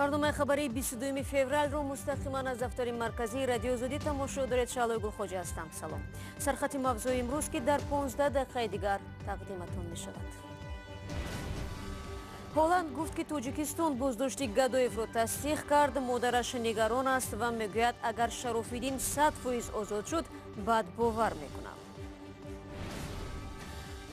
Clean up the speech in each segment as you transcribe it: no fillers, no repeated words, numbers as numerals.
برنامه خبری 22 فеврал رو مستقیما از دفتر مرکزی رادیو زودی تماشا دارید. شالوی گلخوجی هستم. سلام. سرخط موضوع امروز که در 15 دقیقه دیگر تقدیمتون می شود. هلند گفت که توجیکستان بازداشتی گدایف را تصدیق کرد. مادرش نگران است و میگوید اگر شراف‌الدین 100% آزاد شد بعد باور میکنم.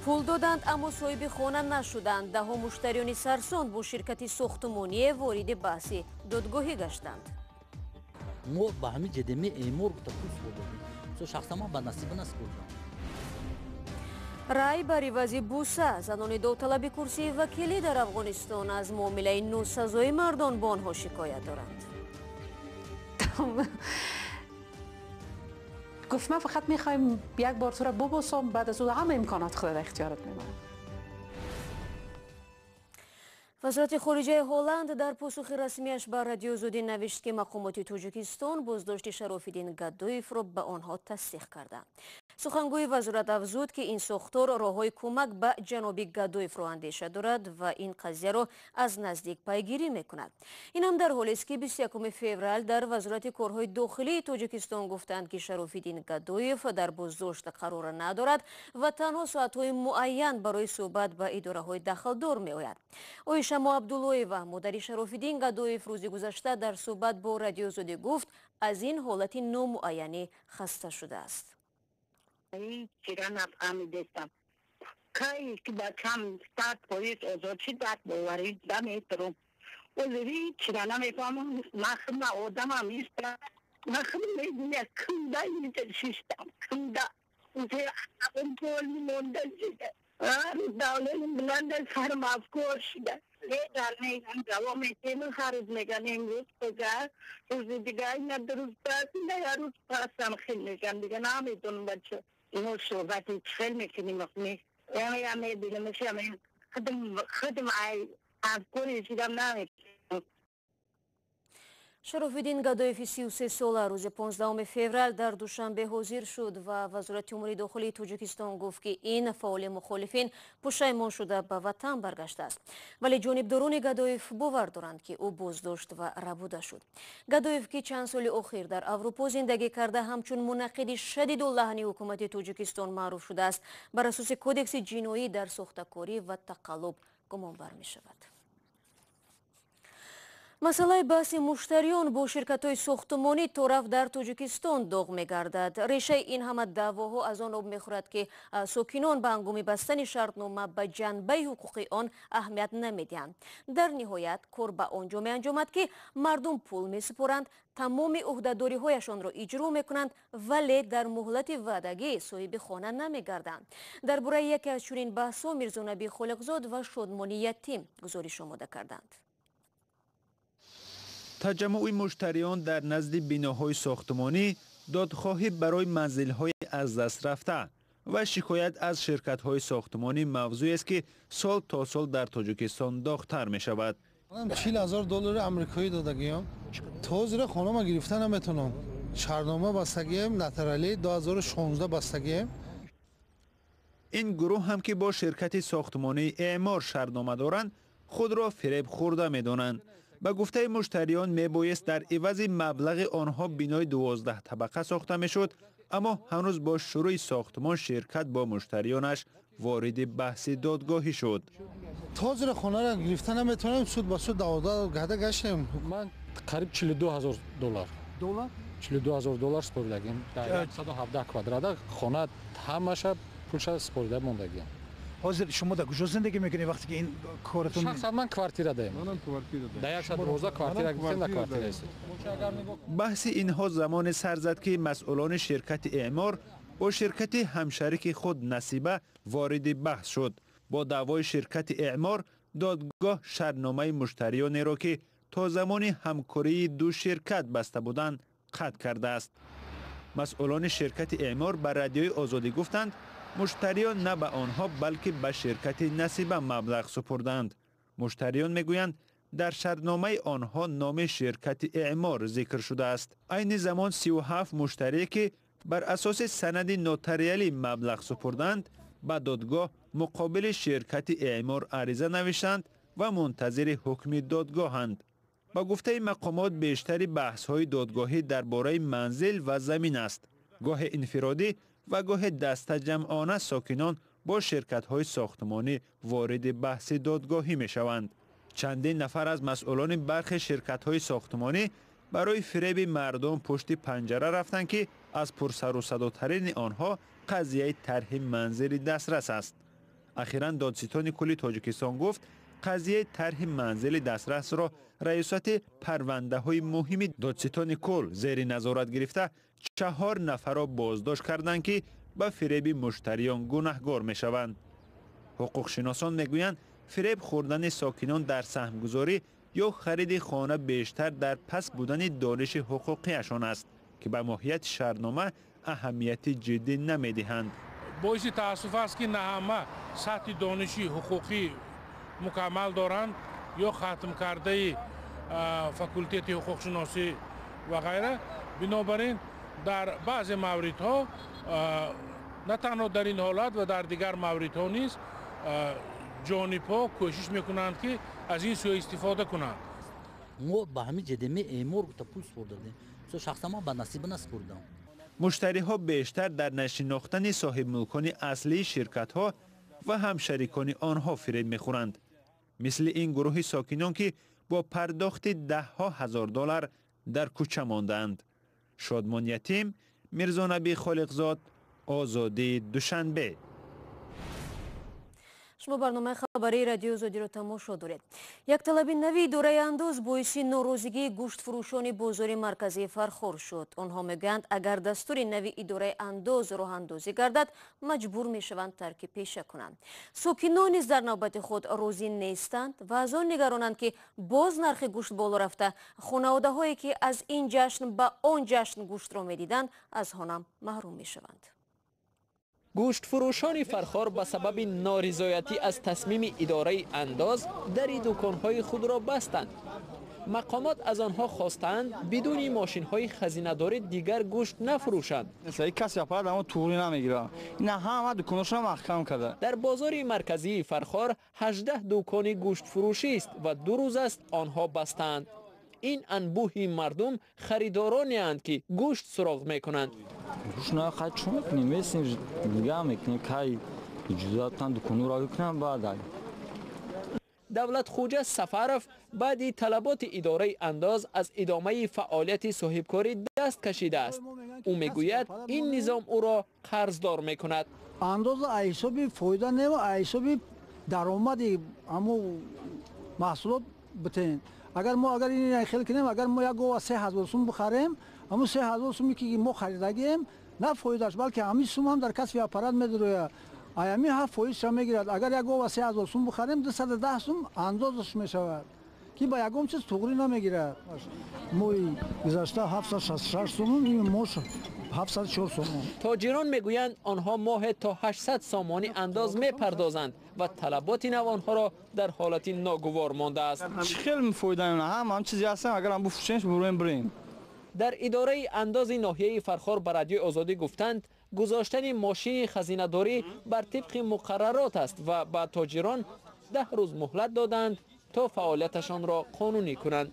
پول دادند اما صاحب خانه نشدند. دهها مشتریان سرسان با شرکت ساختمانی وارد بحث دادگاهی گشتند. ما به همین جدمی اعمار گفته پول دادیم. سو شخصا ما به نصیب نسپردم. رای بر عوض بوسه زنان داوطلب کرسی وکیلی در افغانستان از معامله ناسزای مردان با آنها شکایت دارند. گفت من فقط میخوایم یک بار تو را ببوسم، بعد از اون همه امکانات خود در اختیارت میمانم. وزارت خارجه هلند در پاسخ رسمیش بر رادیو زودی نوشت که مقامات توجیکستان بازداشت شراف‌الدین گدایف را به آنها تصدیق کرده. سخنگوی وزارت افزود که این ساختار راههای کمک به جناب گدایف را اندیشه دارد و این قضیه را از نزدیک پیگیری میکند. این هم در حالی است که 21 فوریه در وزارت کارهای داخلی توجیکستان گفتند که شراف‌الدین گدایف در بازداشت قرار ندارد و تنها ساعت‌های معین برای صحبت به اداره‌های دخلدار می‌آید. شما عبداللهیوا مادر شراف‌الدین گدایف روز گذشته در صحبت با رادیو زودی گفت از این حالت نامعینی خسته شده است. چرا نفهمیدم که بچم 100% آزاد شد بعد باوری نمیتونم ولی چرا نمیفهمم مخم آدم هم نیستم مخم میدونی کنده میترسیستم کنده اوزه اون پول میمونده شده دولت بلند سرم افکار شده در میگن دوام ایتیم خرید میگن امروز کجا روز دیگه اینا درست باید نه روز پاسم خیلی میگن دیگه نمیدونم بچه اینو صحبتی خیلی میکنیم اخمی یعنی همه بیلمشی همه خودم افکاری شدم نمیکنم. شراف‌الدین گدایف 33 ساله روز 15 فوریه در دوشنبه حاضر شد و وزارت امور داخلی توجیکستان گفت که این فعال مخالفین پشیمان شده به وطن برگشته است، ولی جانبداران گدایف باور دارند که او بازداشت و ربوده شد. گدایف که چند سال اخیر در اروپا زندگی کرده همچون منقد شدید اللحنی حکومت توجیکستان معروف شده است، بر اساس کدکس جنایی در ساختکاری و تقلب گمانبر می شود. مسئله بحث مشتریان با شرکت‌های ساختمانی طرف در توجیکستان داغ می‌گردد. ریشه این همه دعواها از آن آب می‌خورد که ساکنان به هنگام بستن شرطنامه به جنبه حقوقی آن اهمیت نمی‌دهند. در نهایت کار به آنجا می‌انجامد که مردم پول می‌سپارند، تمام عهده‌داری‌هایشان را اجرا می‌کنند ولی در مهلت وعدگی صاحب خانه نمی‌گردند. درباره یکی از چنین بحث‌ها میرزا نبی خالقزاد و شادمانی یتیم گزارش آماده کردند. تجمع مشتریان در نزد بناهای ساختمانی، دادخواهی برای منزل‌های از دست رفته و شکایت از شرکت‌های ساختمانی موضوعی است که سال تا سال در تاجیکستان داغ‌تر می‌شود. من $40,000 آمریکایی دادگیم. تا زیر خانم گرفتن نمیتونم. شرطنامه بستگیم، نترالی 2016 بستگیم. این گروه هم که با شرکت ساختمانی اعمار شرطنامه دارند، خود را فریب خورده می‌دانند. به گفته مشتریان میبایست در عوض مبلغ آنها بینای 12 طبقه ساخته میشد، اما هنوز با شروع ساختمان شرکت با مشتریانش وارد بحث دادگاهی شد. تا زیر خانه را گرفتن نمیتونم، سود به سود گده گشتیم. من قریب $42,000 $42,000 سپردگیم در 117 کوادرات خانه همش پولش سپرده موندگیم. حاضر شما در کجا زندگی میکنی وقتی که این کارتون؟ شخصا من کوارتیره دارم. منم کوارتیره دارم. در 112 کوارتیره گفتم در کوارتیره است. بحث اینها زمان سر زد که مسئولان شرکت اعمار با شرکت همشریک خود نصیبه وارد بحث شد. با دعوای شرکت اعمار دادگاه شرطنامه مشتریانی را که تا زمان همکاری دو شرکت بسته بودند قطع کرده است. مسئولان شرکت اعمار بر رادیوی آزادی گفتند مشتریان نه به آنها بلکه به شرکت نصیبه مبلغ سپردند. مشتریان میگویند در شرطنامه آنها نام شرکت اعمار ذکر شده است. عین زمان 37 مشتری که بر اساس سند نوتاریالی مبلغ سپردند به دادگاه مقابل شرکت اعمار عریضه نوشتند و منتظر حکم دادگاهند. با گفته مقامات بیشتری بحث‌های دادگاهی درباره منزل و زمین است. گاه انفرادی و گاه دسته جمعانه ساکنان با شرکت‌های ساختمانی وارد بحث دادگاهی می‌شوند. چندین نفر از مسئولان برخی شرکت‌های ساختمانی برای فریب مردم پشت پنجره رفتند که از پرسر و صداترین آنها قضیه طرح منزل دسترس است. اخیراً دادستان کلی تاجیکستان گفت قضیه طرح منزل دسترس را ریاست پرونده‌های مهم دادستان کل زیر نظارت گرفته 4 نفر را بازداشت کردند که به فریب مشتریان گناهکار می‌شوند. حقوق شناسان میگویند فریب خوردن ساکنان در سهمگذاری یا خرید خانه بیشتر در پس بودن دانش حقوقیشان است که به ماهیت شهرنامه اهمیت جدی نمیدهند. باعث تاسف است که نه همه سطح دانشی حقوقی مکمل دارند یا ختم کرده فاکولته حقوق شناسی و غیره. بنابراین در بعض موردها نه تنها در این حالت و در دیگر موردها نیز جانب‌ها کوشش میکنند که از این سوء استفاده کنند. ما با همین جدمی ایمور تا پول خوردیم. سو شخصا ما به نصیب نسپردم. مشتری‌ها بیشتر در نشناختن صاحب ملکان اصلی شرکت‌ها و همشریکان آنها فریب می‌خورند. مثل این گروه ساکنان که با پرداخت ده‌ها هزار دلار در کوچه ماندند. شادمان یتیم، میرزا نبی خالقزاد، آزادی دوشنبه. شما برنامه خبری رادیو زودی رو تماشا دارید. یک طلب نوی دوره انداز باعث ناراضگی گوشت فروشان بازار مرکزی فرخار شد. آنها میگویند اگر دستور نوی اداره انداز راه اندازی گردد مجبور میشوند ترک پیشه کنند. ساکنان نیز در نوبت خود راضی نیستند و از آن نگرانند که باز نرخ گوشت بالا رفته خانواده هایی که از این جشن به آن جشن گوشت را میدیدند از آن محروم میشوند. گوشت فروشان فرخار به سبب نارضایتی از تصمیم اداره انداز در دکانهای خود را بستند. مقامات از آنها خواستند بدون ماشین‌های خزینه‌دار دیگر گوشت نفروشند. کسی اپراد اما توری نمیگیره. این همه دکانشون محکم کرده. در بازار مرکزی فرخار 18 دکان گوشت فروشی است و 2 روز است آنها بستند. این انبوهی مردم خریدارانی اند که گوشت سراغ میکنند. گوشت نه خرید چون میکنیم میسیم نگاه میکنیم که اجازهاتن دکانو را بکنم بعد. دولت خوجه سفرف بعد طلبات اداره انداز از ادامه فعالیت صاحبکاری دست کشیده است. او میگوید این نظام او را قرضدار میکند. انداز حسابی فایده نه حساب درآمدی اما محصولات بتین. اگر این خیلی کنیم اگر ما یک گوه 3000 سوم بخریم اما 3000 سومی که ما خریدگیم نه فایدهش بلکه همین سوم هم در کسب اپرات میدروه ایامی ها فایدهش میگیرد. اگر یک گوه 3000 سوم بخریم 210 سوم اندازش میشود که با یکم چیز توغری نمیگیرد. موی گذشته 766 سوم این موش 704 سوم. تاجران میگویند آنها ماه تا 800 سامانی انداز میپردازند و طلبات نو آنها را در حالت ناگوار مانده است. خیلی فایده نه هم چیزی هستن اگر هم بفروشنش بریم. در اداره انداز ناحیه فرخار به رادیو آزادی گفتند گذاشتن ماشین خزینه‌داری بر طبق مقررات است و به تاجران 10 روز مهلت دادند تا فعالیتشان را قانونی کنند.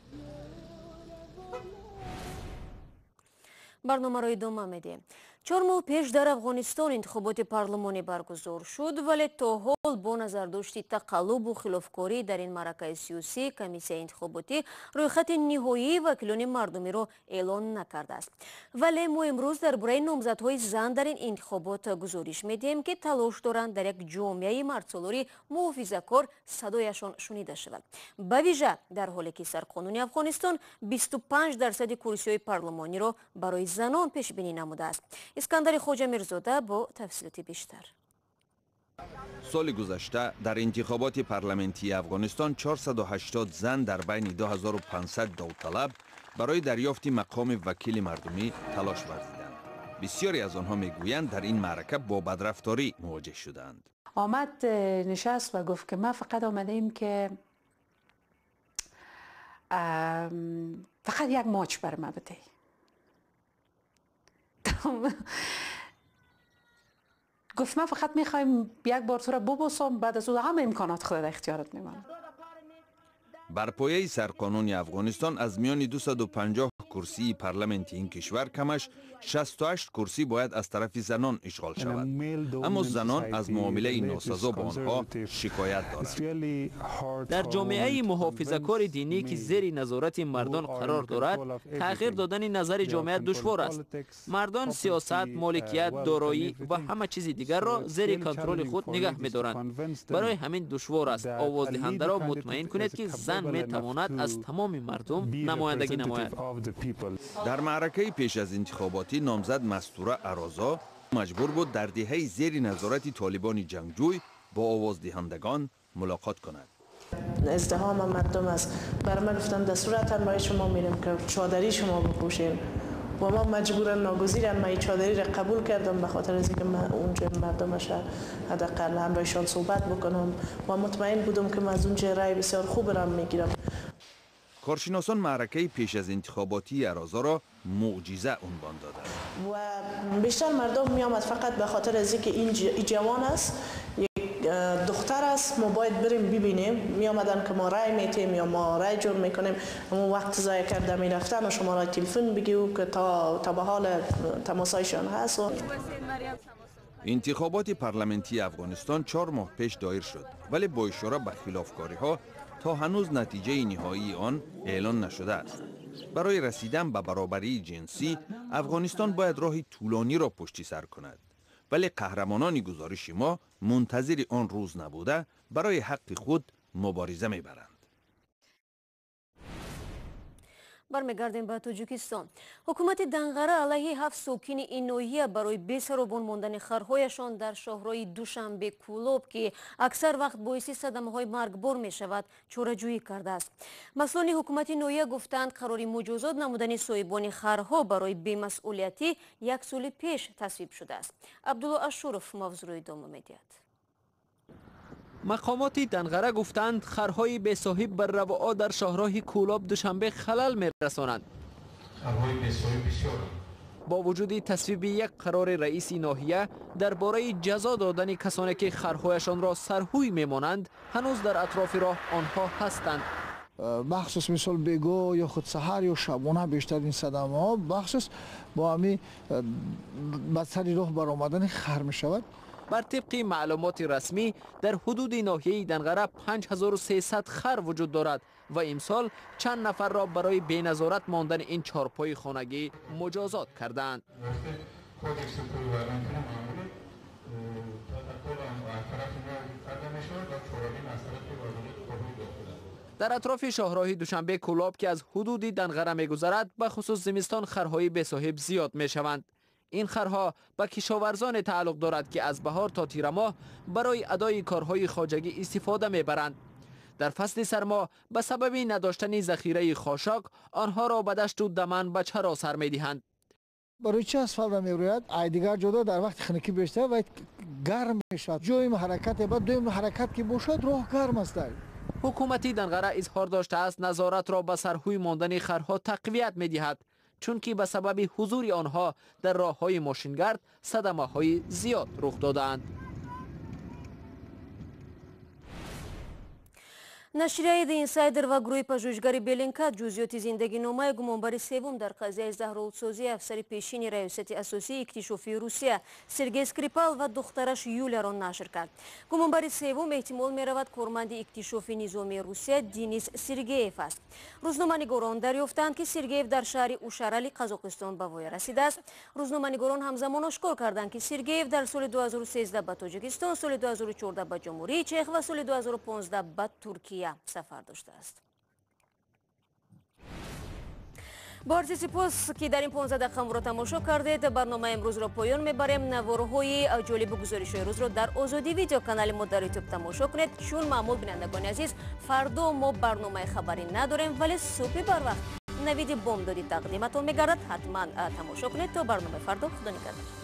برنامه را ادامه میدیم. 4 ماه پیش در افغانستان انتخابات پارلمانی برگزار شد ولی تا حال با نظر داشت تقلب و خلافکاری در این معرکه سیاسی کمیسیون انتخاباتی رویخط نهایی وکیلان مردمی را اعلان نکرده است. ولی ما امروز درباره نامزدهای زن در این انتخابات گزارش میدیم که تلاش دارند در یک جامعه مردسالاری محافظه‌کار صدایشان شنیده شود. به ویژه در حالی که سرقانون افغانستان 25% کرسی‌های پارلمانی را برای زنان پیش بینی نموده است. اسکندر خوجه میرزاده با تفصیلات بیشتر. سال گذشته در انتخابات پارلمانی افغانستان 480 زن در بین 2500 داوطلب برای دریافت مقام وکیل مردمی تلاش ورزیدند. بسیاری از آنها میگویند در این معرکه با بدرفتاری مواجه شدند. آمد نشست و گفت که ما فقط آمده ایم که فقط یک ماچ بر ما بده. گفت من فقط میخوایم یک بار تو را ببوسم بعد از اون همه امکانات خود در اختیارت میمانم. بر پایه سرقانون افغانستان از میان 250 کرسی پارلمانت این کشور کمش 68 کرسی باید از طرف زنان اشغال شود. اما زنان از معامله ناسزا با آنها شکایت دارند. در جامعه محافظه‌کار دینی که زیر نظارت مردان قرار دارد، تغییر دادن نظر جامعه دشوار است. مردان سیاست، مالکیت، دارایی و همه چیز دیگر را زیر کنترل خود نگاه می‌دارند. برای همین دشوار است آواز دهنده را مطمئن کنید که زن می‌تواند از تمام مردم نمایندگی نماید. در معرکه پیش از انتخاباتی نامزد مستوره ارازا مجبور بود در دهه زیر نظارت طالبان جنگجوی با آوازدهندگان ملاقات کند. ازدحام مردم است. بر ما گفتن در صورت انواع شما میریم که چادری شما بپوشین و ما مجبورا ناگزیرم من چادری را قبول کردم به خاطر از اینکه من اونجا مردمش حداقل همراهشان صحبت بکنم و مطمئن بودم که من از اونجا رای بسیار خوب را میگیرم. کارشناسان معرکه پیش از انتخاباتی ارازا را معجزه عنوان دادند. و بیشتر مردم می آمد فقط به خاطر از اینکه این جوان است، یک دختر است، ما باید بریم ببینیم. می آمدن که ما رای میتیم یا ما رای جور میکنیم، اما وقت ضایع کرده می رفتن و شما را تلفن بگیو که تا به حال تماسایشان هست. انتخابات پارلمانتی افغانستان 4 ماه پیش دایر شد، ولی با اشاره به خلافکاری ها تا هنوز نتیجه نهایی آن اعلان نشده است. برای رسیدن به برابری جنسی افغانستان باید راهی طولانی را پشت سر کند، ولی قهرمانان گزارش ما منتظر آن روز نبوده برای حق خود مبارزه میبرند. برمیگردیم به تاجیکستان. حکومت دنغره علیه 7 ساکن این ناحیه برای بی‌سرابان ماندن خرهایشان در شهرهای دوشنبه کولوب که اکثر وقت باعث صدمه‌های مرگبار می شود چاره‌جویی کرده است. مسئولان حکومت ناحیه گفتند قرار مجازات نمودن صاحبان خرها برای بی‌مسئولیتی 1 سال پیش تصویب شده است. عبدالله اشورف موضوع ادامه می‌دهد. مقامات دنغره گفتند خرهای به صاحب بر رواعا در شهرهای کولاب دوشنبه خلل می‌رسانند. با وجود تصویب یک قرار رئیس ناحیه درباره جزا دادن کسانی که خرهایشان را سرهوی میمانند، هنوز در اطراف راه آنها هستند. بخصوص مثال بگو یا خود سحر یا شبانه بیشتر این صدمه ها بخصوص با همی بدسری راه برآمدن خر می شود. بر طبق معلومات رسمی در حدود ناحیه دنغره 5300 خر وجود دارد و امسال چند نفر را برای بی‌نظارت ماندن این چارپای خانگی مجازات کردند. در اطراف شهرهای دوشنبه کولاب که از حدود دنغره می‌گذرد به خصوص زمستان خرهای به صاحب زیاد می‌شوند. این خرها به کشاورزان تعلق دارد که از بهار تا تیر ماه برای ادای کارهای خواجگی استفاده میبرند. در فصل سرما به سبب نداشتن ذخیره خاشاک آنها را به دشت و دمن به چرا سر میدهند. برای چه اسفل میروید؟ ایدیگر جدا در وقت خنکی بیشتر و گرم میشد. جای حرکت بعد دویم حرکت که باشد راه گرم است. حکومتی دنغره اظهار داشته است نظارت را به سرهوی ماندن خرها تقویت میدهد، چون که به سبب حضور آنها در راه‌های ماشینگرد صدمه‌های زیاد رخ دادند. نشریه دی اینسایدر و گروه پژوهشگری بلینکت جزئیات زندگینامه گمانبر سوم در قضیه زهرآلودسازی افسر پیشین ریاست اساسی اکتشافی روسیه سرگئی اسکریپال و دخترش یولیا را نشر کرد. گمانبر سوم احتمال می‌رود کارمند اکتشافی نظامی روسیه دینیس سرگییف است. روزنامه‌نگاران دریافتند که سرگییف در شهر اوشارلی قزاقستان به وی رسیده است. روزنامه‌نگاران همزمان آشکار کردند که سرگییف در سال 2013 به تاجیکستان، سال 2014 به جمهوری چک و سال 2015 به ترکیه سفر داشته است. با عرض سپاس که در این 15 دقیقه را تماشا کردید. برنامه امروز را پایان میبریم. نوارهای جالب و گزارش‌های روز را در آزادی ویدیو کانال ما در یوتیوب تماشا کنید. چون معمول بینندگان عزیز فردا ما برنامه خبری نداریم، ولی صبح بر وقت نوید بامدادی تقدیمتان میگردد. حتما تماشا کنید. تا برنامه فردا، خدا نگهدار.